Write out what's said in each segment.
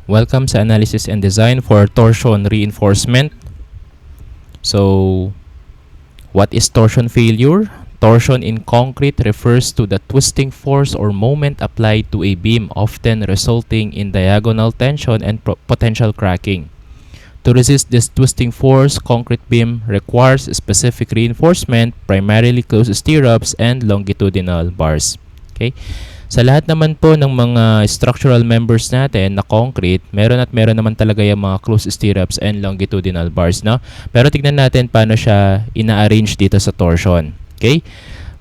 Welcome sa analysis and design for torsion reinforcement. So, what is torsion failure? Torsion in concrete refers to the twisting force or moment applied to a beam, often resulting in diagonal tension and potential cracking. To resist this twisting force, concrete beam requires specific reinforcement, primarily closed stirrups and longitudinal bars. Okay? Sa lahat naman po ng mga structural members natin na concrete, meron naman talaga yung mga closed stirrups and longitudinal bars, no? Pero tignan natin paano siya ina-arrange dito sa torsion. Okay?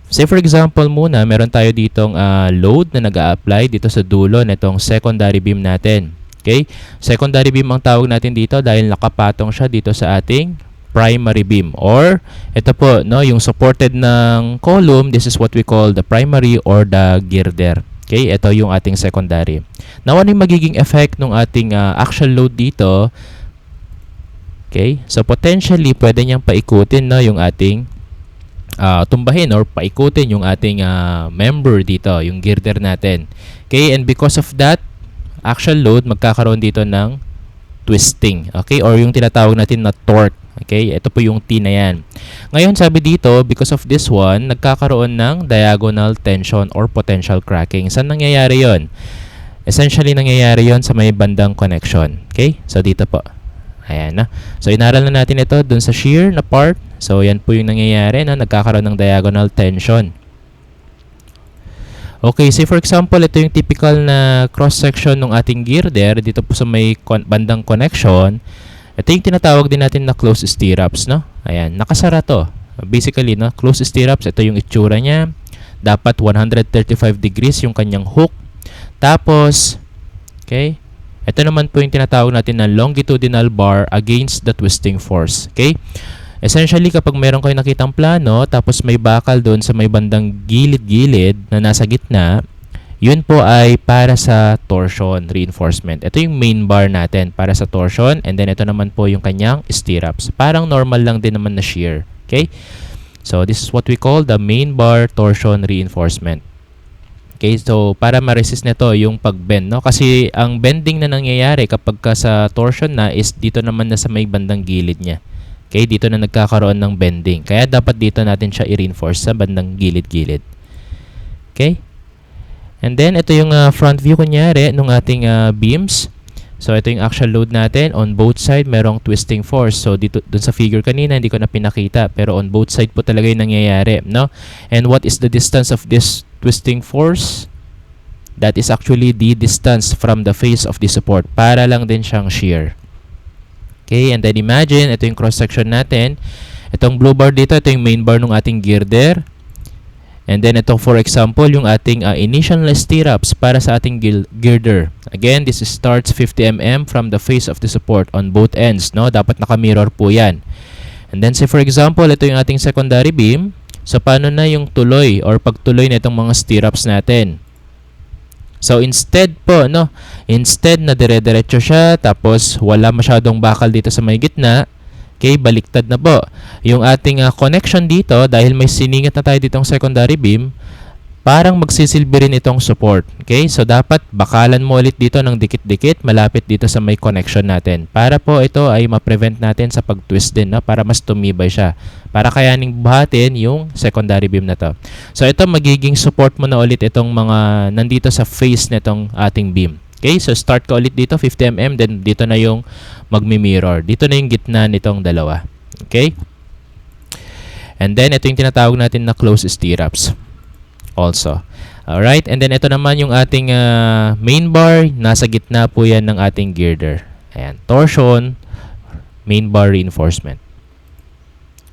Say for example muna, meron tayo ditong load na nag-a-apply dito sa dulo nitong secondary beam natin. Okay? Secondary beam ang tawag natin dito dahil nakapatong siya dito sa ating primary beam, or ito po, no, yung supported ng column, this is what we call the primary or the girder. Okay, ito yung ating secondary. Now, ano yung magiging effect ng ating axial load dito? Okay, so potentially pwede niyang paikutin, no, yung ating tumbahin or paikutin yung ating member dito, yung girder natin. Okay, and because of that axial load, magkakaroon dito ng twisting, okay, or yung tinatawag natin na torque. Okay, ito po yung T na yan. Ngayon, sabi dito, because of this one, nagkakaroon ng diagonal tension or potential cracking. Saan nangyayari yon? Essentially, nangyayari yon sa may bandang connection. Okay, so dito po. Ayan na. So, inaral na natin ito dun sa shear na part. So, yan po yung nangyayari na nagkakaroon ng diagonal tension. Okay, say for example, ito yung typical na cross-section ng ating girder dito po sa may bandang connection. Ito yung tinatawag din natin na closed stirrups, no? Ayan, nakasara to. Basically, no, closed stirrups, ito yung itsura niya. Dapat 135 degrees yung kanyang hook. Tapos, okay, ito naman po yung tinatawag natin na longitudinal bar against the twisting force. Okay? Essentially, kapag meron kayo nakitang plano, tapos may bakal doon sa may bandang gilid-gilid na nasa gitna, yun po ay para sa torsion reinforcement. Ito yung main bar natin para sa torsion, and then ito naman po yung kanyang stirrups. Parang normal lang din naman na shear. Okay? So, this is what we call the main bar torsion reinforcement. Okay? So, para ma-resist nito yung pag-bend, no? Kasi ang bending na nangyayari kapag ka sa torsion na is dito naman na sa may bandang gilid niya. Okay? Dito na nagkakaroon ng bending. Kaya dapat dito natin siya i-reinforce sa bandang gilid-gilid. Okay? And then, ito yung front view kunyari ng ating beams. So, ito yung actual load natin. On both side, merong twisting force. So, dito, dun sa figure kanina, hindi ko na pinakita. Pero on both side po talaga yung nangyayari, no? And what is the distance of this twisting force? That is actually the distance from the face of the support. Para lang din siyang shear. Okay, and then imagine, ito yung cross-section natin. Itong blue bar dito, ito yung main bar ng ating girder. And then ito, for example, yung ating initial stirrups para sa ating girder. Again, this starts 50 mm from the face of the support on both ends, no? Dapat naka-mirror po yan. And then say for example, ito yung ating secondary beam. So, paano na yung tuloy or pagtuloy na itong mga stirrups natin? So, instead po, no? Instead na dire-diretso siya, tapos wala masyadong bakal dito sa may gitna, okay, baliktad na po. Yung ating connection dito, dahil may siningat na tayo ditong secondary beam, parang magsisilbi rin itong support. Okay, so dapat bakalan mo ulit dito ng dikit-dikit, malapit dito sa may connection natin. Para po ito ay ma-prevent natin sa pag-twist din, no? Para mas tumibay siya. Para kayaning buhatin yung secondary beam na to. So ito, magiging support mo na ulit itong mga nandito sa face nitong ating beam. Okay, so start ka ulit dito, 50 mm, then dito na yung magmi-mirror. Dito na yung gitna nitong dalawa. Okay? And then, ito yung tinatawag natin na closed stirrups also. Alright, and then ito naman yung ating main bar. Nasa gitna po yan ng ating girder. Ayan, torsion, main bar reinforcement.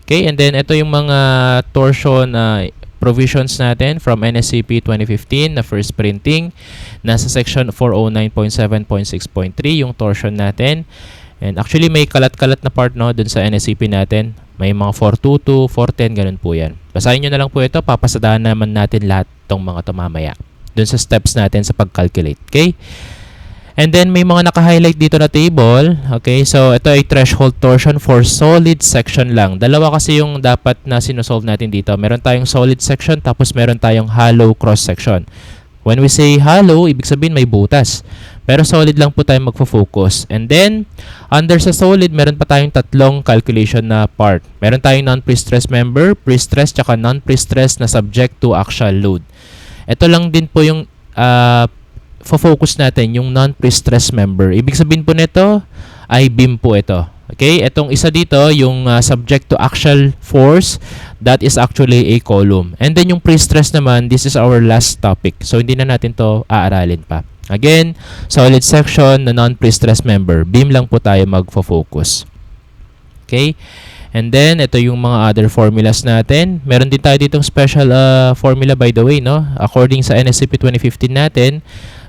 Okay, and then ito yung mga torsion provisions natin from NSCP 2015 na first printing. Nasa section 409.7.6.3 yung torsion natin. And actually may kalat-kalat na part, no, dun sa NSCP natin. May mga 422, 410, ganun po yan. Basahin nyo na lang po ito. Papasadahan naman natin lahat tong mga to mamaya dun sa steps natin sa pag-calculate. Okay? And then may mga naka-highlight dito na table. Okay, so ito ay threshold torsion for solid section lang. Dalawa kasi yung dapat na sinosolve natin dito. Meron tayong solid section, tapos meron tayong hollow cross section. When we say hollow, ibig sabihin may butas. Pero solid lang po tayo magfo-focus. And then, under sa solid, meron pa tayong tatlong calculation na part. Meron tayong non-pre-stress member, pre-stress, tsaka non-pre-stress na subject to axial load. Ito lang din po yung focus natin, yung non-pre-stress member. Ibig sabihin po nito ay beam po ito. Okay? Itong isa dito, yung subject to axial force, that is actually a column. And then yung pre-stress naman, this is our last topic. So, hindi na natin to aaralin pa. Again, solid section na non-pre-stress member. Beam lang po tayo magfo-focus. Okay? And then, ito yung mga other formulas natin. Meron din tayo ditong special formula by the way, no? According sa NSCP 2015 natin,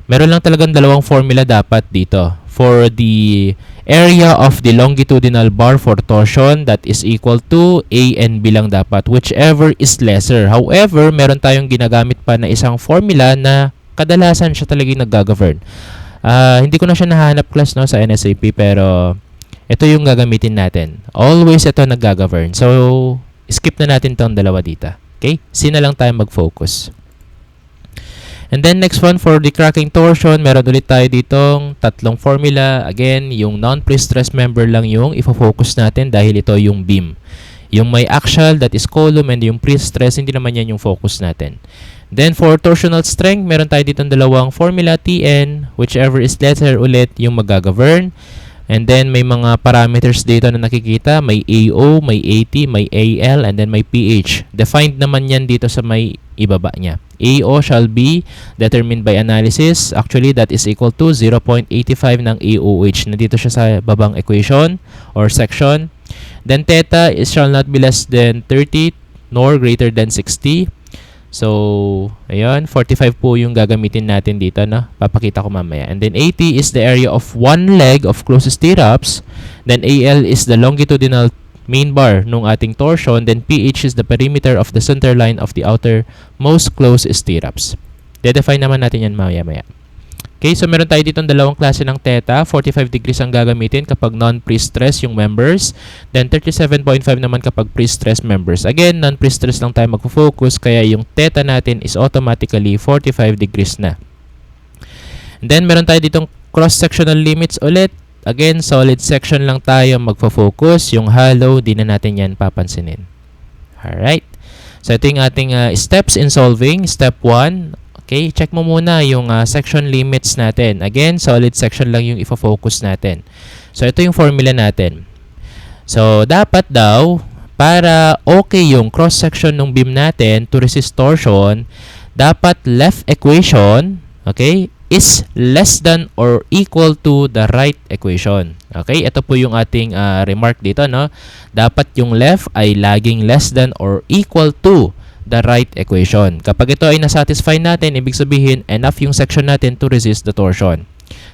meron lang talagang dalawang formula dapat dito. For the area of the longitudinal bar for torsion, that is equal to A and B lang dapat, whichever is lesser. However, meron tayong ginagamit pa na isang formula na kadalasan siya talagang nag-govern. Hindi ko na siya nahanap class no, sa NSAP, pero ito yung gagamitin natin. Always ito nag-govern. So, skip na natin tong dalawa dito. Okay? C na lang tayo mag-focus. And then next one, for the cracking torsion, meron ulit tayo ditong tatlong formula. Again, yung non-pre-stress member lang yung ifo-focus natin dahil ito yung beam. Yung may axial, that is column, and yung pre-stress, hindi naman yan yung focus natin. Then for torsional strength, meron tayo ditong dalawang formula, Tn, whichever is lesser ulit yung mag-govern. And then may mga parameters dito na nakikita, may AO, may AT, may AL, and then may pH. Defined naman yan dito sa may ibaba niya. AO shall be determined by analysis. Actually, that is equal to 0.85 ng AOH. Nandito siya sa babang equation or section. Then theta is shall not be less than 30 nor greater than 60. So, ayun, 45 po yung gagamitin natin dito, no? Papakita ko mamaya. And then 80 is the area of one leg of closest stirrups. Then AL is the longitudinal main bar nung ating torsion. Then PH is the perimeter of the center line of the outermost closed stirrups. De-define naman natin yan mamaya-maya. Okay, so meron tayo ditong dalawang klase ng theta. 45 degrees ang gagamitin kapag non-pre-stress yung members. Then 37.5 naman kapag pre-stress members. Again, non-pre-stress lang tayo magfo-focus, kaya yung theta natin is automatically 45 degrees na. And then meron tayo ditong cross-sectional limits ulit. Again, solid section lang tayo magfo-focus. Yung hollow, di na natin yan papansinin. Alright. So ito yung ating steps in solving. Step 1. Okay, check mo muna yung section limits natin. Again, solid section lang yung ifo-focus natin. So, ito yung formula natin. So, dapat daw, para okay yung cross-section ng beam natin to resist torsion, dapat left equation, okay, is less than or equal to the right equation. Okay, ito po yung ating remark dito, no? Dapat yung left ay laging less than or equal to the right equation. Kapag ito ay nasatisfy natin, ibig sabihin, enough yung section natin to resist the torsion.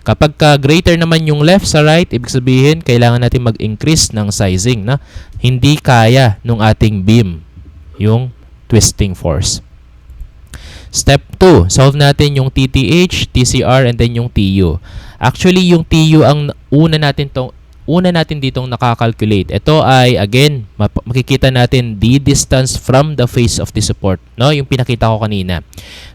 Kapag greater naman yung left sa right, ibig sabihin, kailangan natin mag-increase ng sizing, na hindi kaya nung ating beam yung twisting force. Step 2, solve natin yung TTH, TCR, and then yung TU. Actually, yung TU ang una natin ditong nakakalculate. Ito ay, again, makikita natin the distance from the face of the support, no? Yung pinakita ko kanina.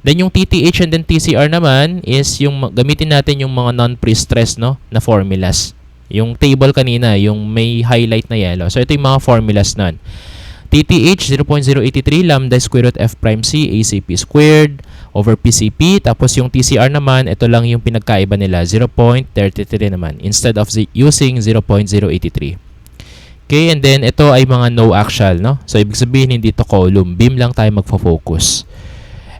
Then yung TTH and then TCR naman is yung gamitin natin yung mga non-pre-stress, no, na formulas. Yung table kanina, yung may highlight na yellow. So ito yung mga formulas nun. TTH 0.083 lambda square root F prime C ACP squared over PCP. Tapos yung TCR naman, ito lang yung pinagkaiba nila, 0.33 naman instead of using 0.083. Okay, and then ito ay mga no axial, no? So ibig sabihin hindi to column, beam lang tayo magfo-focus.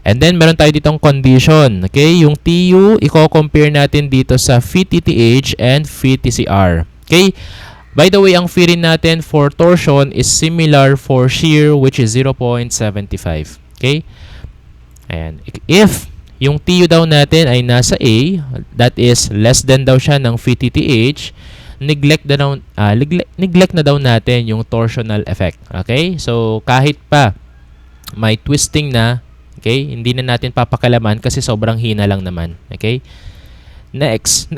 And then meron tayo ditong condition, okay? Yung TU, i-compare natin dito sa phi TTH and phi TCR. Okay? By the way, ang phi rin natin for torsion is similar for shear, which is 0.75. Okay? Ayan. If yung TU daw natin ay nasa A, that is less than daw siya ng phi TTH, neglect na daw natin yung torsional effect. Okay? So, kahit pa may twisting na, okay, hindi na natin papakalaman kasi sobrang hina lang naman. Okay? Next.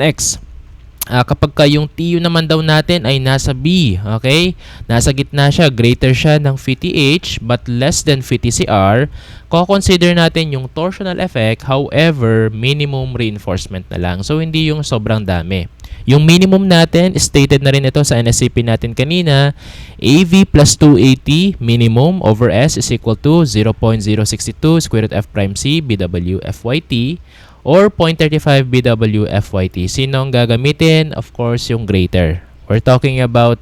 kapag ka yung TU naman daw natin ay nasa B, okay? Nasa gitna siya, greater siya ng VTH but less than VTCR, ko-consider natin yung torsional effect, however, minimum reinforcement na lang. So, hindi yung sobrang dami. Yung minimum natin, stated na rin ito sa NSCP natin kanina, AV plus 280 minimum over S is equal to 0.062 square root F prime C BW FYT or 0.35 BW FYT. Sino ang gagamitin? Of course, yung greater. We're talking about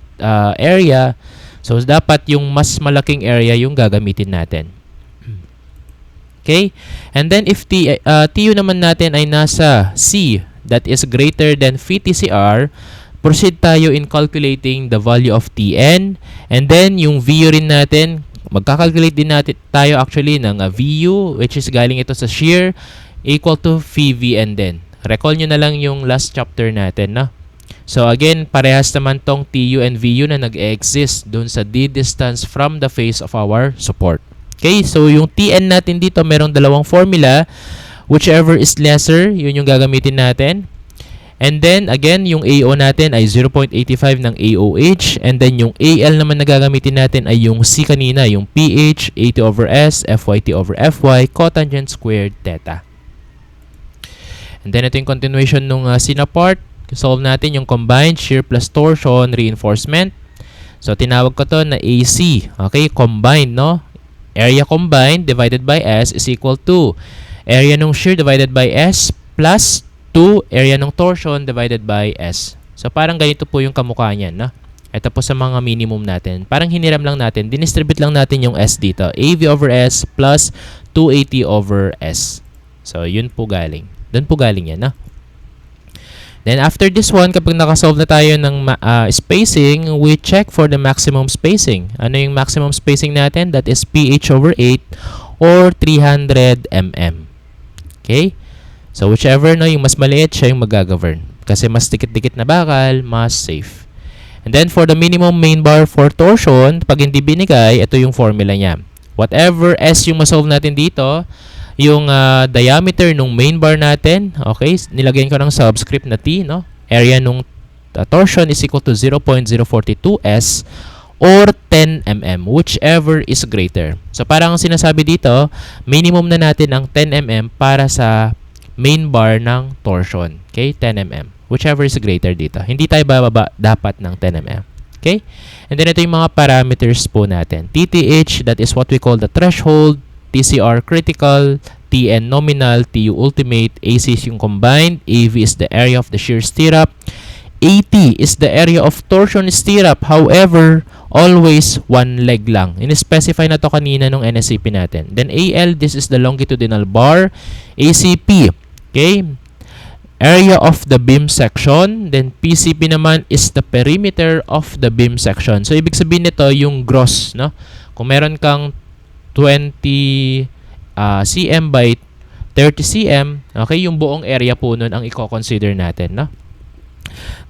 area. So, dapat yung mas malaking area yung gagamitin natin. Okay? And then, if TU naman natin ay nasa C, that is greater than VTCR, proceed tayo in calculating the value of Tn. And then, yung VU rin natin, magkakalculate din natin tayo actually ng VU, which is galing ito sa shear, equal to VVN din. Recall nyo na lang yung last chapter natin, no? So again, parehas naman tong TU and VU na nag-exist dun sa D distance from the face of our support. Okay, so yung Tn natin dito, merong dalawang formula. Whichever is lesser, yun yung gagamitin natin. And then, again, yung AO natin ay 0.85 ng AOH. And then, yung AL naman na gagamitin natin ay yung C kanina, yung PH, 80 over S, FYT over FY, cotangent squared theta. And then, ito yung continuation ng SINA part. Solve natin yung combined shear plus torsion reinforcement. So, tinawag ko to na AC. Okay, combined, no? Area combined divided by S is equal to area ng shear divided by S plus 2 area ng torsion divided by S. So, parang ganito po yung kamukha niyan, no? Ito po sa mga minimum natin. Parang hiniram lang natin. Dinistribute lang natin yung S dito. AV over S plus 280 over S. So, yun po galing. Doon po galing yan, no? Then, after this one, kapag nakasolve na tayo ng spacing, we check for the maximum spacing. Ano yung maximum spacing natin? That is PH over 8 or 300 mm. Okay? So, whichever, no, yung mas maliit, siya yung mag-govern. Kasi mas dikit-dikit na bakal, mas safe. And then, for the minimum main bar for torsion, pag hindi binigay, ito yung formula niya. Whatever S yung masolve natin dito, yung diameter nung main bar natin, okay, nilagyan ko ng subscript na T, no? Area nung torsion is equal to 0.042 S or 10 mm, whichever is greater. So, parang sinasabi dito, minimum na natin ang 10 mm para sa main bar ng torsion. Okay, 10 mm, whichever is greater dito. Hindi tayo bababa dapat ng 10 mm. Okay? And then, ito yung mga parameters po natin. TTH, that is what we call the threshold. TCR critical, TN nominal, TU ultimate, AC is yung combined, AV is the area of the shear stirrup, AT is the area of torsion stirrup, however, always one leg lang. In-specify na to kanina nung NSCP natin. Then AL, this is the longitudinal bar, ACP, okay, area of the beam section, then PCP naman is the perimeter of the beam section. So, ibig sabihin nito yung gross, no? Kung meron kang 20 cm by 30 cm, okay, yung buong area po nun ang i-consider natin, no?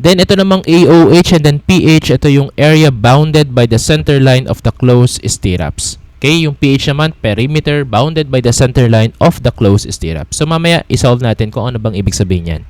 Then, ito namang AOH and then PH, ito yung area bounded by the center line of the closed stirrups. Okay, yung PH naman, perimeter bounded by the center line of the closed stirrups. So, mamaya, isolve natin kung ano bang ibig sabihin yan.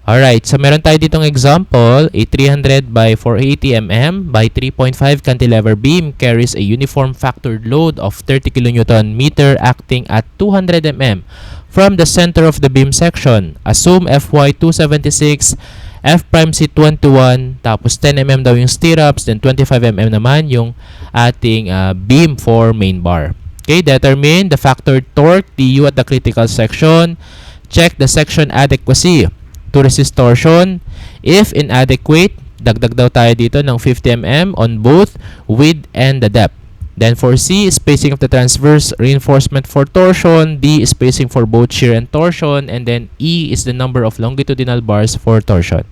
Alright, so meron tayo ditong example, a 300 by 480 mm by 3.5 cantilever beam carries a uniform factored load of 30 kN meter acting at 200 mm from the center of the beam section. Assume Fy 276, F prime C 21, tapos 10 mm daw yung stirrups, then 25 mm naman yung ating beam for main bar. Okay, determine the factored torque TU at the critical section. Check the section adequacy to resist torsion. If inadequate, dagdag daw tayo dito ng 50 mm on both width and the depth. Then for C, spacing of the transverse reinforcement for torsion. D, spacing for both shear and torsion. And then E is the number of longitudinal bars for torsion.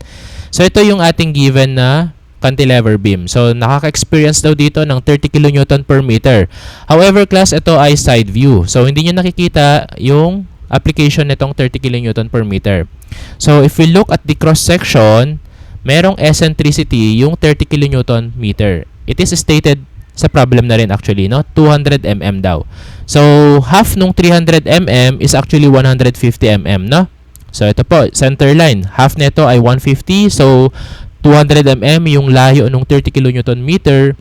So ito yung ating given na cantilever beam. So nakaka-experience daw dito ng 30 kN per meter. However, class, ito ay side view. So hindi nyo nakikita yung application nitong 30 kN per meter. So, if we look at the cross-section, merong eccentricity yung 30 kN meter. It is stated sa problem na rin actually, no? 200 mm daw. So, half nung 300 mm is actually 150 mm, no? So, ito po, center line. Half nito ay 150. So, 200 mm yung layo ng 30 kN meter.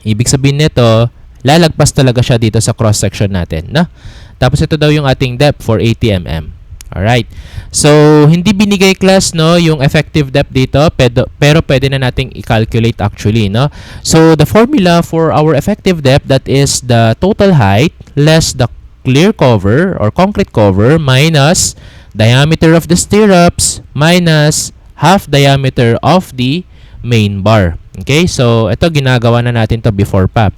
Ibig sabihin nito, lalagpas talaga siya dito sa cross-section natin. No? Tapos, ito daw yung ating depth for 80 mm. Alright. So, hindi binigay class no yung effective depth dito, pero pwede na nating i-calculate actually, no? So, the formula for our effective depth, that is the total height less the clear cover or concrete cover minus diameter of the stirrups minus half diameter of the main bar. Okay? So, ito ginagawa na natin to before pa.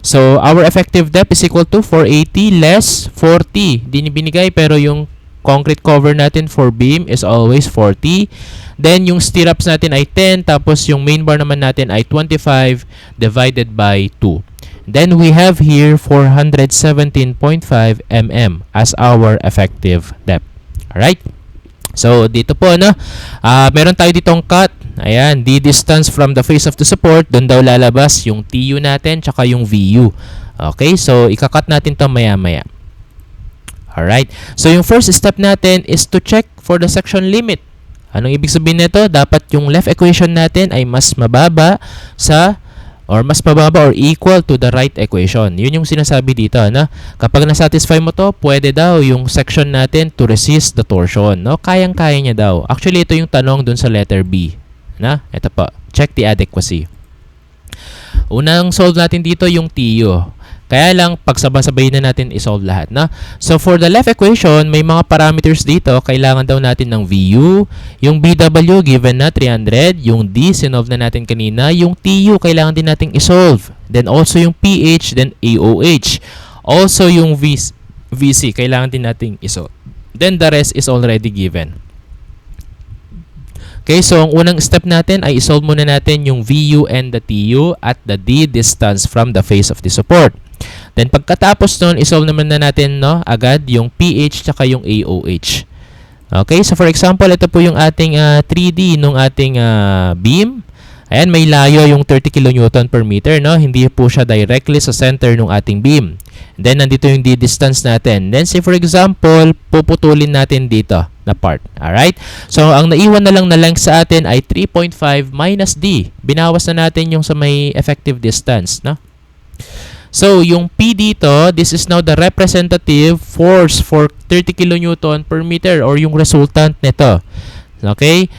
So, our effective depth is equal to 480 less 40. Di binigay pero yung concrete cover natin for beam is always 40. Then, yung stirrups natin ay 10. Tapos, yung main bar naman natin ay 25 divided by 2. Then, we have here 417.5 mm as our effective depth. Alright? So, dito po, no? Meron tayo ditong cut. Ayan, the distance from the face of the support. Doon daw lalabas yung TU natin, tsaka yung VU. Okay? So, ikakat natin to maya-maya. Alright? So, yung first step natin is to check for the section limit. Anong ibig sabihin nito? Dapat yung left equation natin ay mas mababa or equal to the right equation. Yun yung sinasabi dito, no? Kapag na-satisfy mo to, pwede daw yung section natin to resist the torsion, no? Kayang-kaya niya daw. Actually, ito yung tanong dun sa letter B. Na? Ito po. Check the adequacy. Unang solve natin dito yung TU. Kaya lang, pagsabay-sabay na natin isolve lahat, na? So, for the left equation, may mga parameters dito. Kailangan daw natin ng VU. Yung BW, given na 300. Yung D, sinolve na natin kanina. Yung TU, kailangan din natin isolve. Then, also yung PH, then AOH. Also, yung VC, kailangan din natin isolve. Then, the rest is already given. Okay, so ang unang step natin ay isolve muna natin yung VU and the TU at the D distance from the face of the support. Then pagkatapos nun, isolve naman na natin agad yung PH tsaka yung AOH. Okay, so for example, ito po yung ating 3D nung ating beam. Ayan, may layo yung 30 kN per meter, no? Hindi po siya directly sa center ng ating beam. And then, nandito yung D distance natin. Then, say for example, puputulin natin dito na part. Alright? So, ang naiwan na lang na length sa atin ay 3.5 minus D. Binawas na natin yung sa may effective distance, no? So, yung P dito, this is now the representative force for 30 kN per meter or yung resultant nito. Okay?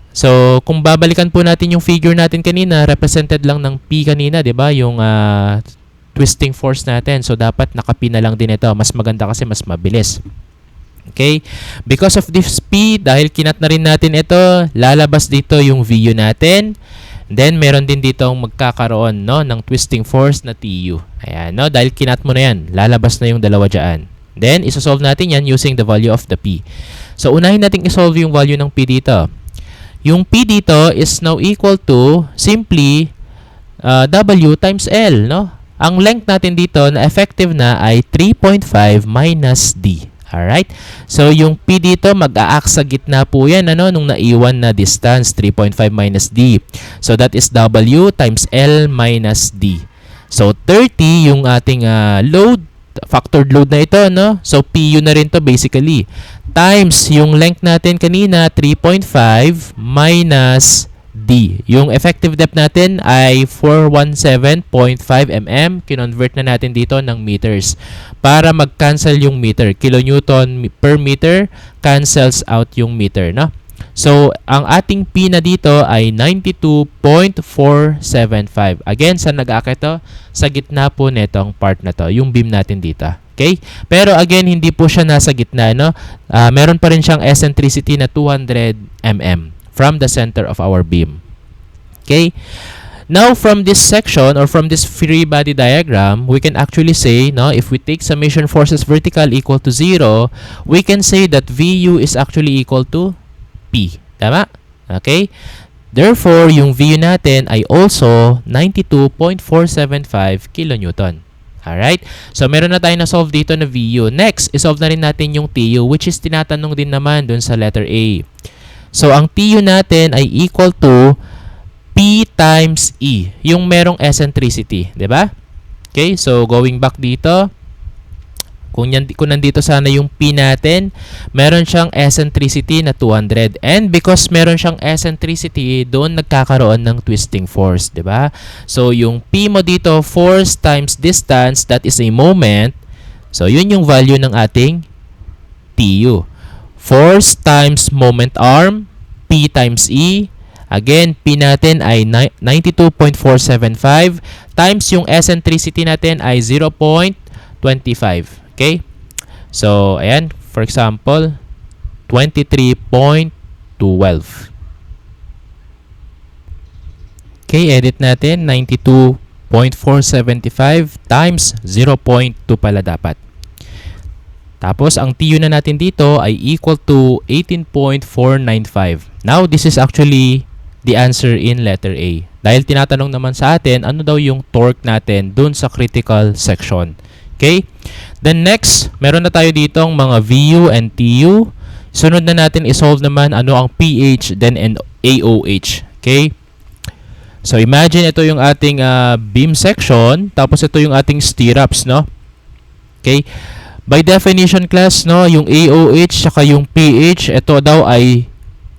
So, kung babalikan po natin yung figure natin kanina, represented lang ng P kanina, 'di ba? Yung twisting force natin. So, dapat naka-P na lang din ito. Mas maganda kasi mas mabilis. Okay? Because of this P, dahil kinat na rin natin ito, lalabas dito yung VU natin. Then, meron din dito magkakaroon ng twisting force na TU. Ayan, no? Dahil kinat mo na yan, lalabas na yung dalawa dyan. Then, isosolve natin yan using the value of the P. So, unahin natin isolve yung value ng P dito. Yung P dito is now equal to simply W times L, no? Ang length natin dito na effective na ay 3.5 minus D. Alright? So, yung P dito, mag-a-act sa gitna po yan, nung naiwan na distance, 3.5 minus D. So, that is W times L minus D. So, 30 yung ating load, factored load na ito, no? So, PU na rin to basically. Times yung length natin kanina, 3.5 minus D. Yung effective depth natin ay 417.5 mm. Kinonvert na natin dito ng meters para mag-cancel yung meter. Kilonewton per meter cancels out yung meter, no? So, ang ating P na dito ay 92.475. Again, saan nag-aakit to? Sa gitna po netong part na to, yung beam natin dito. Okay? Pero again, hindi po siya nasa gitna, no? Meron pa rin siyang eccentricity na 200 mm from the center of our beam. Okay? Now, from this section or from this free body diagram, we can actually say, no, if we take summation forces vertical equal to 0, we can say that VU is actually equal to P. Tama? Okay? Therefore, yung VU natin ay also 92.475 kilonewton. Alright? So, meron na tayo na-solve dito na VU. Next, isolve na rin natin yung TU, which is tinatanong din naman dun sa letter A. So, ang TU natin ay equal to P times E, yung merong eccentricity. Diba? Okay? So, going back dito, Kung nandito sana yung P natin, meron siyang eccentricity na 200. And because meron siyang eccentricity, doon nagkakaroon ng twisting force, di ba? So, yung P mo dito, force times distance, that is a moment. So, yun yung value ng ating TU. Force times moment arm, P times E. Again, P natin ay 92.475 times yung eccentricity natin ay 0.25. Okay? So, ayan. For example, 23.12. Okay, edit natin. 92.475 times 0.2 pala dapat. Tapos, ang TU na natin dito ay equal to 18.495. Now, this is actually the answer in letter A. Dahil tinatanong naman sa atin, ano daw yung torque natin dun sa critical section. Okay? Then next, meron na tayo dito ang mga VU and TU. Sunod na natin isolve naman ano ang PH then and AOH. Okay? So, imagine ito yung ating beam section. Tapos ito yung ating stirrups, no? Okay? By definition class, no, yung AOH saka yung PH, ito daw ay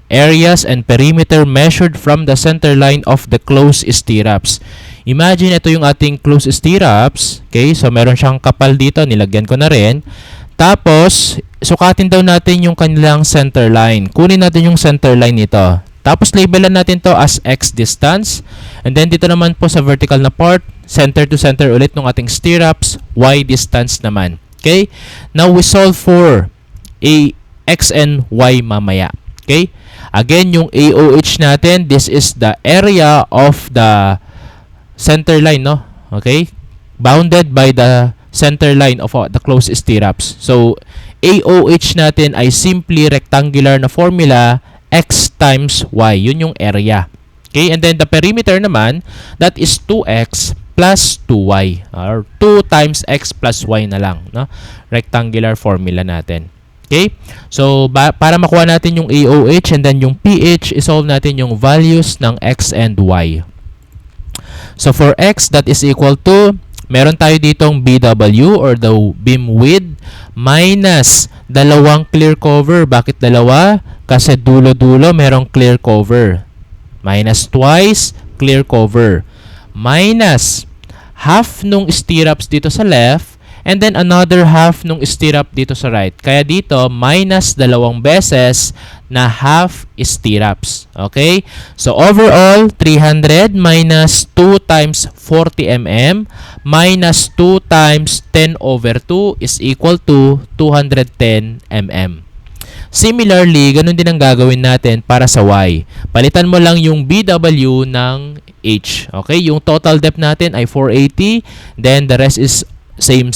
areas and perimeter measured from the center line of the closed stirrups. Imagine ito yung ating closed stirrups. Okay, so meron siyang kapal dito, nilagyan ko na rin. Tapos, sukatin daw natin yung kanilang center line. Kunin natin yung center line nito. Tapos, labelan natin to as X distance. And then, dito naman po sa vertical na part, center to center ulit ng ating stirrups, Y distance naman. Okay? Now, we solve for a X and Y mamaya. Okay? Again, yung AOH natin, this is the area of the center line, no? Okay? Bounded by the center line of the closed stirrups. So, AOH natin ay simply rectangular na formula, X times Y. Yun yung area. Okay? And then, the perimeter naman, that is 2X plus 2Y. Or 2 times X plus Y na lang, no? Rectangular formula natin. Okay? So, para makuha natin yung AOH and then yung PH, isolve natin yung values ng X and Y. So, for X, that is equal to, meron tayo ditong BW or the beam width minus dalawang clear cover. Bakit dalawa? Kasi dulo-dulo merong clear cover. Minus twice clear cover. Minus half nung stirrups dito sa left and then another half nung stirrup dito sa right. Kaya dito, minus dalawang beses na half stirrups. Okay? So, overall, 300 minus 2 times 40 mm minus 2 times 10 over 2 is equal to 210 mm. Similarly, ganun din ang gagawin natin para sa Y. Palitan mo lang yung BW ng H. Okay? Yung total depth natin ay 480. Then, the rest is same.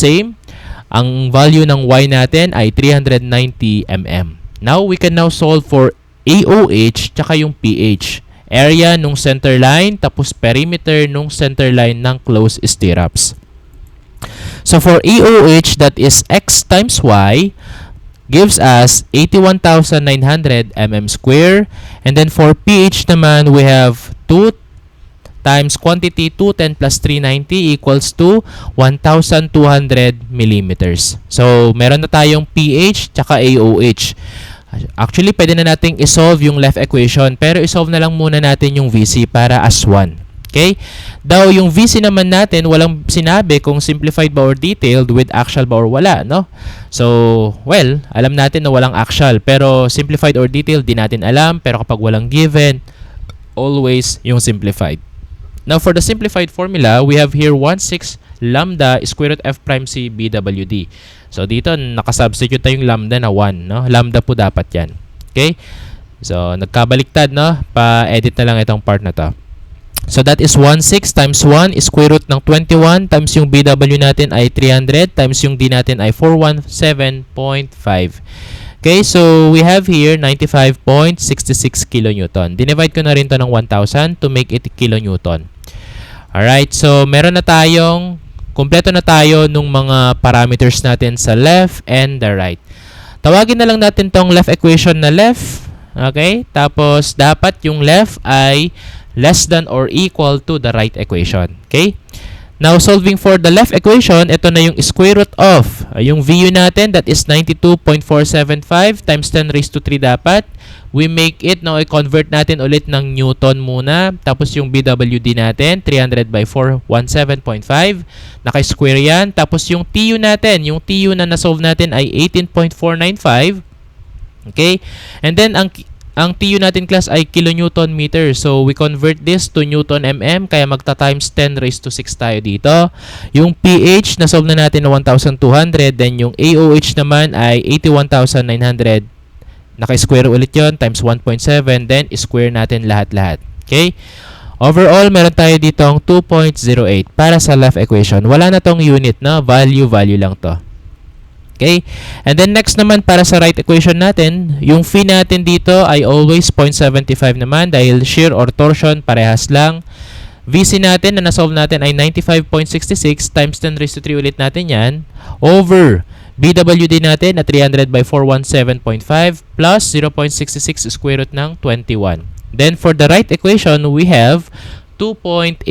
Ang value ng Y natin ay 390 mm. Now, we can now solve for AOH tsaka yung PH. Area nung center line tapos perimeter nung center line ng closed stirrups. So, for AOH, that is X times Y, gives us 81,900 mm square. And then, for PH naman, we have 2 times quantity 210 plus 390 equals to 1,200 millimeters. So, meron na tayong PH tsaka AOH. Actually, pwede na nating isolve yung left equation, pero isolve na lang muna natin yung VC para as 1. Okay? Daw yung VC naman natin, walang sinabi kung simplified ba or detailed with actual ba or wala, no? So, well, alam natin na walang actual, pero simplified or detailed, di natin alam. Pero kapag walang given, always yung simplified. Now, for the simplified formula, we have here 1/6 lambda square root f prime c BWD. So, dito, nakasubstitute tayong lambda na 1, no? Lambda po dapat yan. Okay? So, nagkabaliktad, no? Pa-edit na lang itong part na to. So, that is 1/6 times 1 is square root ng 21 times yung BW natin ay 300 times yung D natin ay 417.5. Okay, so we have here 95.66 kilonewton. Dinivide ko na rin to ng 1,000 to make it kilonewton. Alright, so meron na tayong, kumpleto na tayo nung mga parameters natin sa left and the right. Tawagin na lang natin tong left equation na left. Okay, tapos dapat yung left ay less than or equal to the right equation. Okay, Now, solving for the left equation, ito na yung square root of yung VU natin, that is 92.475 times 10 raised to 3 dapat. We make it, now i-convert natin ulit ng Newton muna. Tapos yung BWD natin, 300 by 417.5. Naka-square yan. Tapos yung TU natin, yung TU na na-solve natin ay 18.495. Okay? And then, ang TU natin class ay kilonewton meter. So, we convert this to Newton mm. Kaya magta-times 10 raised to 6 tayo dito. Yung pH, na-solve na natin na 1,200. Then, yung AOH naman ay 81,900. Naka-square ulit yon times 1.7. Then, square natin lahat-lahat. Okay? Overall, meron tayo ditong 2.08 para sa left equation. Wala na tong unit, no? Value lang to. Okay? And then next naman para sa right equation natin, yung phi natin dito ay always 0.75 naman dahil shear or torsion parehas lang. VC natin na na-solve natin ay 95.66 times 10 raised to 3 ulit natin yan over BWD natin na 300 by 417.5 plus 0.66 square root ng 21. Then for the right equation, we have 2.84.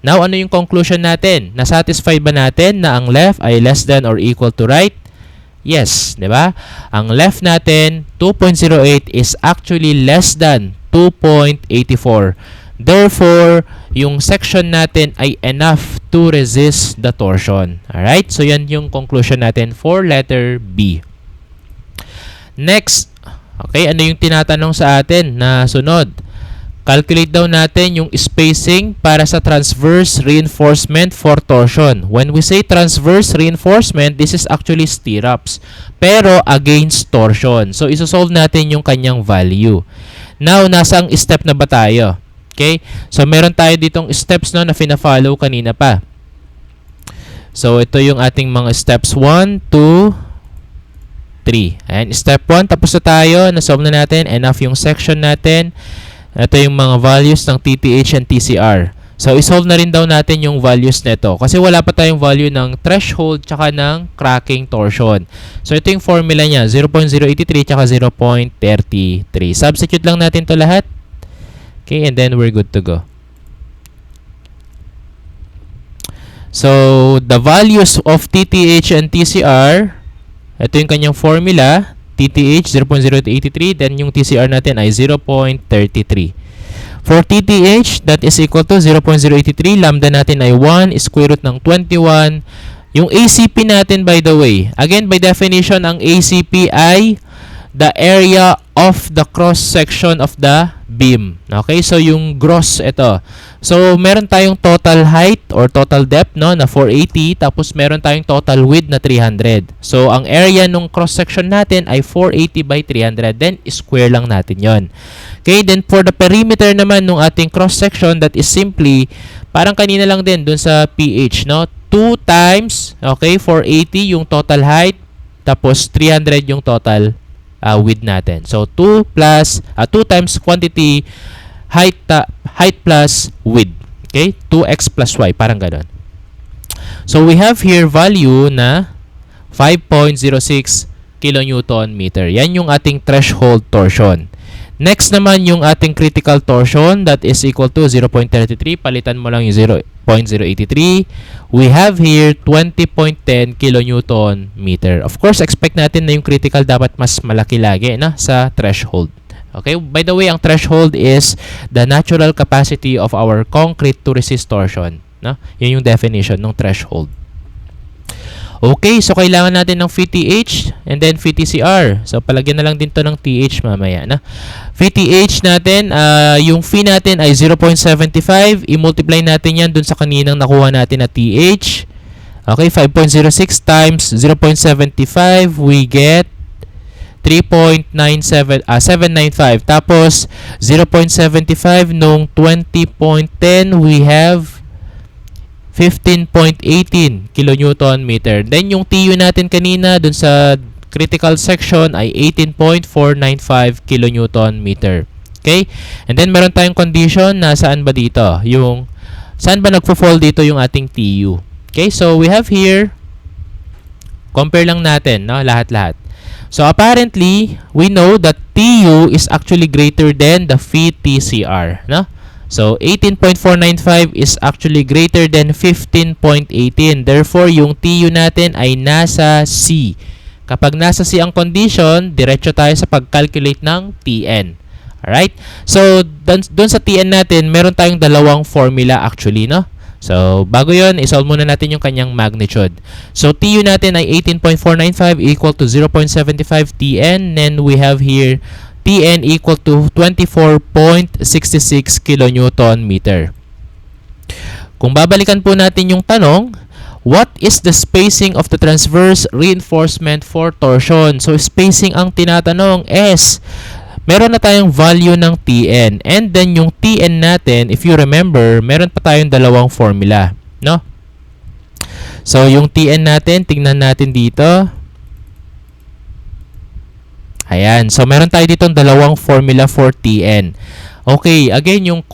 Now, ano yung conclusion natin? Na-satisfy ba natin na ang left ay less than or equal to right? Yes, di ba? Ang left natin, 2.08 is actually less than 2.84. Therefore, yung section natin ay enough to resist the torsion. Alright? So, yan yung conclusion natin for letter B. Next, okay, ano yung tinatanong sa atin na sunod? Calculate daw natin yung spacing para sa transverse reinforcement for torsion. When we say transverse reinforcement, this is actually stirrups. Pero against torsion. So, isosolve natin yung kanyang value. Now, nasang step na ba tayo? Okay? So, meron tayo ditong steps no, na fina-follow kanina pa. So, ito yung ating mga steps 1, 2, 3. Ayan, step 1, tapos na tayo. Nasolve na natin. Enough yung section natin. Ito yung mga values ng TTH and TCR. So, isolve na rin daw natin yung values nito. Kasi wala pa tayong value ng threshold tsaka ng cracking torsion. So, ito yung formula niya. 0.083 tsaka 0.33. Substitute lang natin to lahat. Okay, and then we're good to go. So, the values of TTH and TCR, ito yung kanyang formula. TTH 0.083, then yung TCR natin ay 0.33. For TTH, that is equal to 0.083. Lambda natin ay 1, square root ng 21. Yung ACP natin, by the way, again, by definition, ang ACP ay the area of the cross-section of the beam. Okay, so yung gross, ito. So, meron tayong total height or total depth no, na 480, tapos meron tayong total width na 300. So, ang area nung cross-section natin ay 480 by 300. Then, square lang natin yon. Okay, then for the perimeter naman nung ating cross-section, that is simply, parang kanina lang din dun sa PH, no? 2 times, okay, 480 yung total height, tapos 300 yung total width natin. So, 2 times quantity height plus width. Okay? 2x plus y. Parang ganon. So, we have here value na 5.06 kilonewton meter. Yan yung ating threshold torsion. Next naman yung ating critical torsion, that is equal to 0.33. Palitan mo lang yung 0.083. We have here 20.10 kilonewton meter. Of course, expect natin na yung critical dapat mas malaki lagi na sa threshold. Okay? By the way, ang threshold is the natural capacity of our concrete to resist torsion. No? Yun yung definition ng threshold. Okay, so kailangan natin ng VTH and then VTCR. So, palagyan na lang din to ng TH mamaya. Na? VTH natin, yung phi natin ay 0.75. I-multiply natin yan dun sa kaninang nakuha natin na TH. Okay, 5.06 times 0.75, we get 795. Tapos, 0.75 nung 20.10, we have 15.18 kilonewton meter. Then, yung TU natin kanina dun sa critical section ay 18.495 kilonewton meter. Okay? And then, meron tayong condition na saan ba dito? Yung, saan ba nagpo-fall dito yung ating TU? Okay? So, we have here, compare lang natin, no? Lahat-lahat. So, apparently, we know that TU is actually greater than the phi TCR, no? So, 18.495 is actually greater than 15.18. Therefore, yung TU natin ay nasa C. Kapag nasa C ang condition, diretso tayo sa pag-calculate ng TN. Alright? So, dun sa TN natin, meron tayong dalawang formula actually, no? So, bago yon, isolve muna natin yung kanyang magnitude. So, TU natin ay 18.495 equal to 0.75 TN. And we have here TN equal to 24.66 kilonewton meter. Kung babalikan po natin yung tanong, what is the spacing of the transverse reinforcement for torsion? So, spacing ang tinatanong. S. Meron na tayong value ng TN. And then, yung TN natin, if you remember, meron pa tayong dalawang formula. No? So, yung TN natin, tingnan natin dito. Ayan. So, meron tayo dito dalawang formula for TN. Okay. Again, yung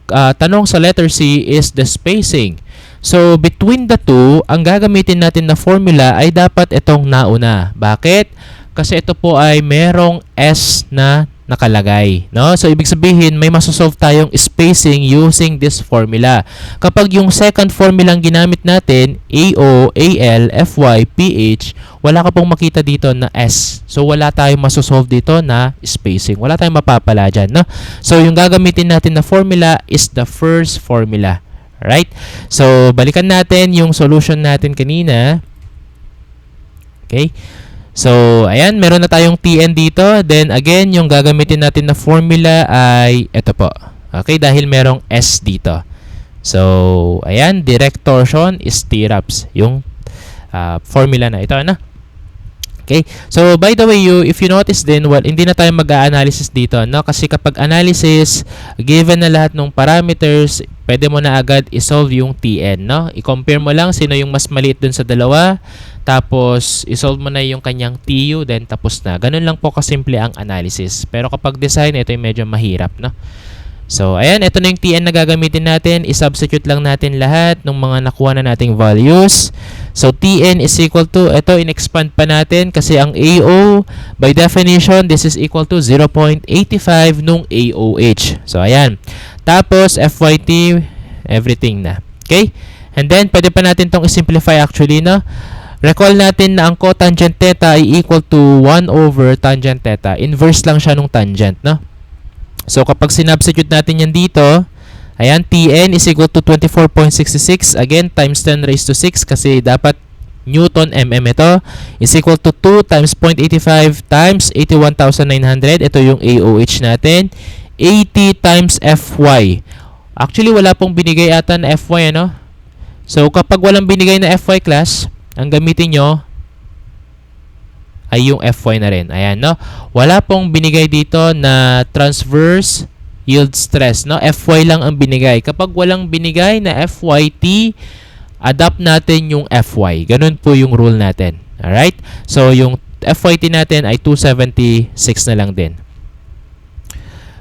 tanong sa letter C is the spacing. So, between the two, ang gagamitin natin na formula ay dapat itong nauna. Bakit? Kasi ito po ay merong S na nakalagay, no? So, ibig sabihin, may masosolve tayong spacing using this formula. Kapag yung second formula ang ginamit natin, AO, AL, FY, PH, wala ka pong makita dito na S. So, wala tayong masosolve dito na spacing. Wala tayong mapapala dyan, no? So, yung gagamitin natin na formula is the first formula. Alright? So, balikan natin yung solution natin kanina. Okay? So, ayan, meron na tayong TN dito. Then, again, yung gagamitin natin na formula ay ito po. Okay, dahil merong S dito. So, ayan, direct torsion is stirrups. Yung formula na ito, ano? Okay, so by the way, if you notice din, well, hindi na tayo mag-a-analysis dito, no? Kasi kapag analysis, given na lahat ng parameters, pwede mo na agad isolve yung TN, no? I-compare mo lang sino yung mas maliit dun sa dalawa, tapos isolve mo na yung kanyang TU, then tapos na. Ganun lang po kasimple ang analysis. Pero kapag design, ito yung medyo mahirap, no? So, ayan, ito na yung TN na gagamitin natin. I-substitute lang natin lahat ng mga nakuha na nating values. So, TN is equal to, ito, in-expand pa natin kasi ang AO, by definition, this is equal to 0.85 nung AOH. So, ayan. Tapos, FYT, everything na. Okay? And then, pwede pa natin itong i-simplify actually, no? Recall natin na ang cotangent theta ay equal to 1 over tangent theta. Inverse lang siya nung tangent, no? So, kapag sinubstitute natin yan dito, ayan, TN is equal to 24.66. Again, times 10 raised to 6 kasi dapat Newton mm ito is equal to 2 times 0.85 times 81,900. Ito yung AOH natin. 80 times FY. Actually, wala pong binigay ata na FY, ano? So, kapag walang binigay na FY class, ang gamitin nyo ay yung FY na rin. Ayan, no? Wala pong binigay dito na transverse yield stress, no? FY lang ang binigay. Kapag walang binigay na FYT, adapt natin yung FY. Ganun po yung rule natin. Alright? So, yung FYT natin ay 276 na lang din.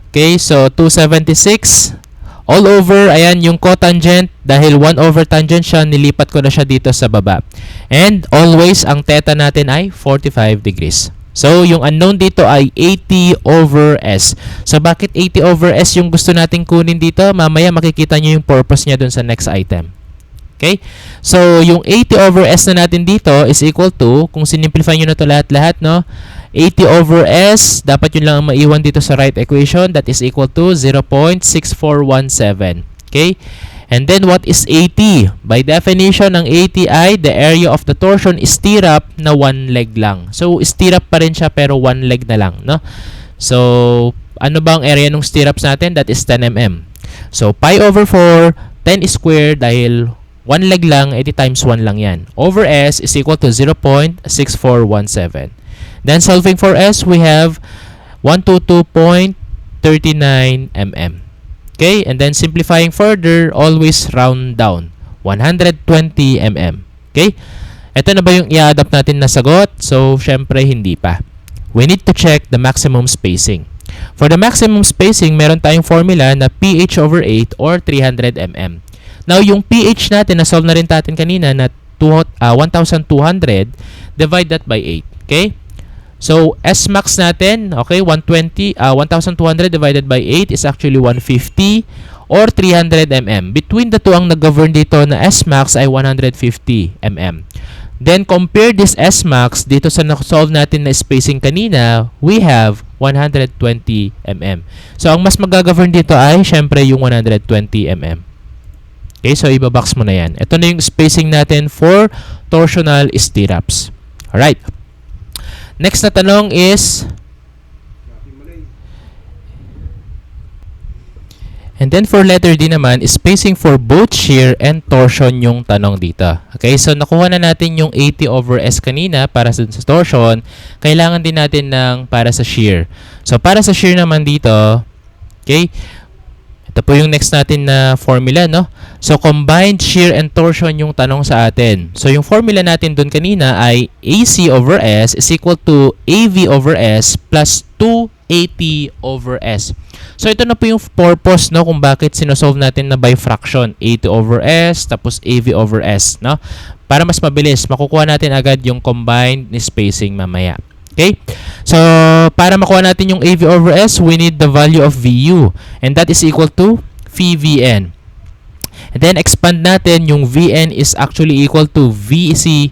Okay, so 276 all over, ayan, yung cotangent, dahil 1 over tangent siya, nilipat ko na siya dito sa baba. And always, ang theta natin ay 45 degrees. So, yung unknown dito ay 80 over S. So, bakit 80 over S yung gusto nating kunin dito? Mamaya makikita nyo yung purpose niya dun sa next item. Okay? So, yung 80 over S na natin dito is equal to, kung sinimplify nyo na to lahat-lahat, no? 80 over S, dapat yun lang ang maiwan dito sa right equation. That is equal to 0.6417. Okay? And then, what is 80? By definition, ang 80 ay the area of the torsion is stirrup na one leg lang. So, stirrup pa rin siya pero one leg na lang, no? So, ano ba ang area ng stirrups natin? That is 10 mm. So, pi over 4, 10 squared dahil one leg lang, 80 times 1 lang yan. Over S is equal to 0.6417. Then, solving for S, we have 122.39 mm. Okay? And then, simplifying further, always round down. 120 mm. Okay? Ito na ba yung i-adapt natin na sagot? So, syempre, hindi pa. We need to check the maximum spacing. For the maximum spacing, meron tayong formula na pH over 8 or 300 mm. Now, yung pH natin, na-solve na rin natin kanina na 1,200, divide that by 8. Okay? So, S max natin, okay, 1,200 divided by 8 is actually 150 or 300 mm. Between the two, ang nag-govern dito na S-max ay 150 mm. Then, compare this S-max dito sa na-solve natin na spacing kanina, we have 120 mm. So, ang mas mag-govern dito ay, syempre, yung 120 mm. Okay, so ibabox mo na yan. Ito na yung spacing natin for torsional stirrups. Alright. Next na tanong is, and then for letter D naman, spacing for both shear and torsion yung tanong dito. Okay, so nakuha na natin yung 80 over S kanina para sa torsion. Kailangan din natin ng para sa shear. So para sa shear naman dito, okay, ito po yung next natin na formula, no? So combined shear and torsion yung tanong sa atin. So yung formula natin dun kanina ay AC over S is equal to AV over S plus 280 over S. So ito na po yung purpose, no, kung bakit sinosolve natin na by fraction, 80 over S tapos AV over S, no? Para mas mabilis, makukuha natin agad yung combined spacing mamaya. Okay? So para makuha natin yung AV over S, we need the value of VU, and that is equal to VVN. And then expand natin, yung VN is actually equal to VC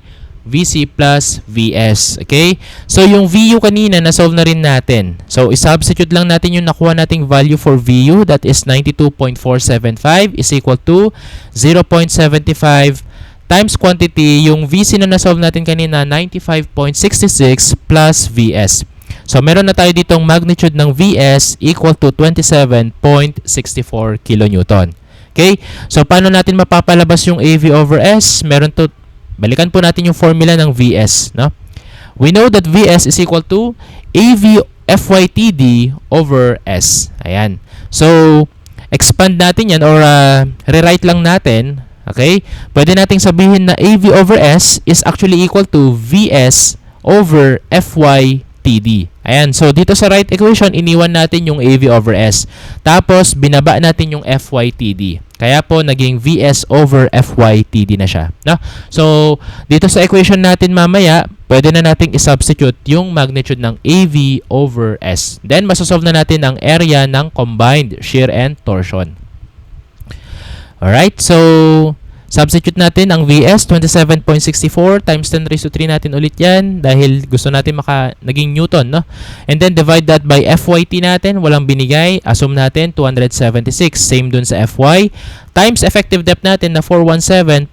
plus VS. Okay? So, yung VU kanina, na-solve na rin natin. So, isubstitute lang natin yung nakuha nating value for VU. That is 92.475 is equal to 0.75 times quantity. Yung VC na na-solve natin kanina, 95.66 plus VS. So, meron na tayo ditong magnitude ng VS equal to 27.64 kilonewton. Okay? So, paano natin mapapalabas yung AV over S? Balikan po natin yung formula ng VS, no? We know that VS is equal to AV FYTD over S. Ayan. So, expand natin yan or rewrite lang natin. Okay? Pwede nating sabihin na AV over S is actually equal to VS over FYTD. Ayan. So, dito sa right equation, iniwan natin yung AV over S. Tapos, binaba natin yung FYTD. Kaya po, naging VS over FYTD na siya. No? So, dito sa equation natin mamaya, pwede na nating isubstitute yung magnitude ng AV over S. Then, masasolve na natin ang area ng combined shear and torsion. Alright, so, substitute natin ang VS, 27.64 times 10 raised to 3 natin ulit yan dahil gusto natin naging Newton, no? And then divide that by FYT natin, walang binigay, assume natin 276, same dun sa FY, times effective depth natin na 417.5.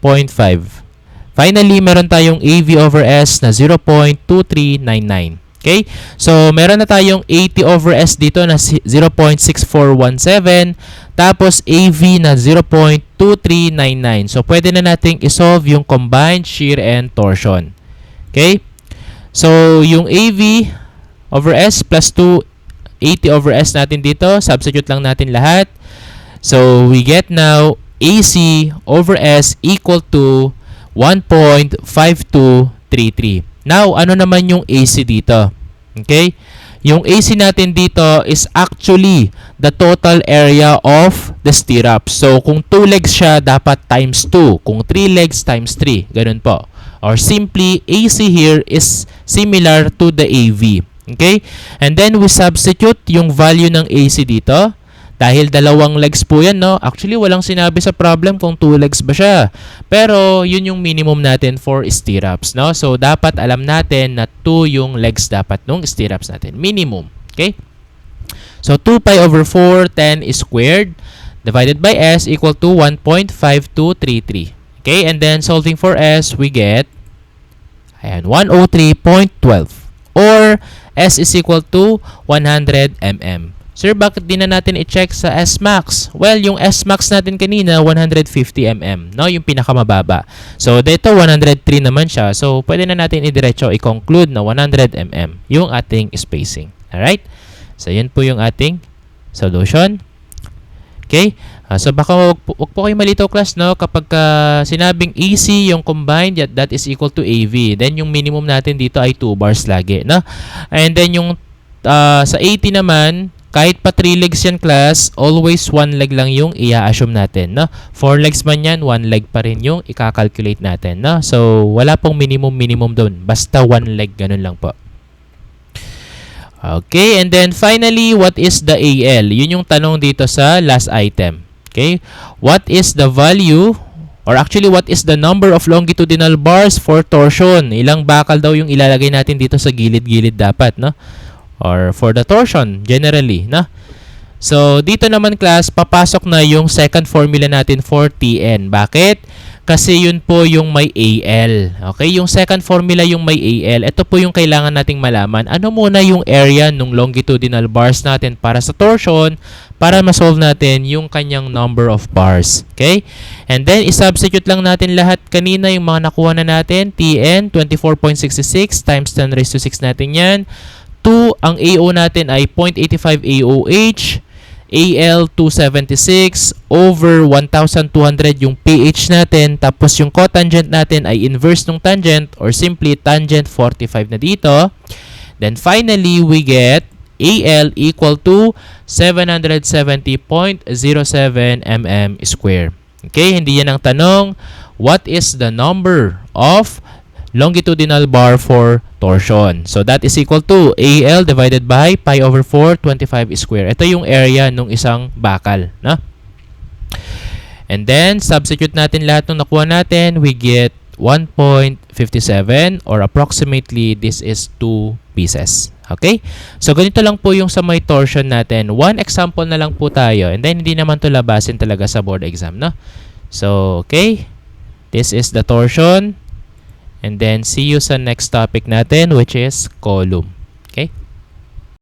Finally, meron tayong AV over S na 0.2399. Okay? So, meron na tayong 80 over S dito na 0.6417. Tapos, AV na 0.2399. So, pwede na nating isolve yung combined shear and torsion. Okay? So, yung AV over S plus 280 over S natin dito. Substitute lang natin lahat. So, we get now AC over S equal to 1.5233. Now, ano naman yung AC dito? Okay? Yung AC natin dito is actually the total area of the stirrup. So, kung 2 legs siya, dapat times 2. Kung 3 legs, times 3. Ganun po. Or simply, AC here is similar to the AV. Okay? And then, we substitute yung value ng AC dito. Dahil 2 legs po yan, no? Actually, walang sinabi sa problem kung 2 legs ba siya. Pero, yun yung minimum natin for stirrups, no? So, dapat alam natin na 2 yung legs dapat nung stirrups natin. Minimum. Okay? So, 2 pi over 4, 10 is squared, divided by S equal to 1.5233. Okay? And then, solving for S, we get 103.12. Or, S is equal to 100 mm. Sir, bakit di na natin i-check sa S-max? Well, yung S-max natin kanina, 150 mm, no? Yung pinakamababa. So, dito 103 naman siya. So, pwede na natin i-diretso, i-conclude na 100 mm yung ating spacing. Alright? So, yun po yung ating solution. Okay? So, baka wag po kayo malito, class, no? Kapag sinabing AC yung combined, that is equal to AV. Then, yung minimum natin dito ay 2 bars lagi, no? And then, yung sa 80 naman, kahit pa 3 legs yan, class, always 1 leg lang yung i-assume natin, no? 4 legs man yan, 1 leg pa rin yung i-calculate natin, no? So, wala pong minimum doon. Basta 1 leg, ganun lang po. Okay, and then finally, what is the AL? Yun yung tanong dito sa last item. Okay? What is the value, or actually, what is the number of longitudinal bars for torsion? Ilang bakal daw yung ilalagay natin dito sa gilid-gilid dapat, no? Or for the torsion, generally, no? So, dito naman class, papasok na yung second formula natin for TN. Bakit? Kasi yun po yung may AL. Okay? Yung second formula yung may AL. Ito po yung kailangan nating malaman. Ano muna yung area ng longitudinal bars natin para sa torsion para ma-solve natin yung kanyang number of bars. Okay? And then, isubstitute lang natin lahat kanina yung mga nakuha na natin. TN, 24.66 times 10 raised to 6 natin yan. 2, ang AO natin ay 0.85 AOH. AL 276 over 1,200 yung pH natin, tapos yung cotangent natin ay inverse ng tangent or simply tangent 45 na dito. Then finally, we get AL equal to 770.07 mm square. Okay, hindi yan ang tanong. What is the number of longitudinal bar for torsion? So that is equal to AL divided by pi over 4, 25 square. Ito yung area ng isang bakal, no? And then, substitute natin lahat ng nakuha natin. We get 1.57 or approximately this is 2 pieces. Okay? So, ganito lang po yung sa may torsion natin. One example na lang po tayo. And then, hindi naman to labasin talaga sa board exam, no? So, okay. This is the torsion. And then, see you sa next topic natin, which is column.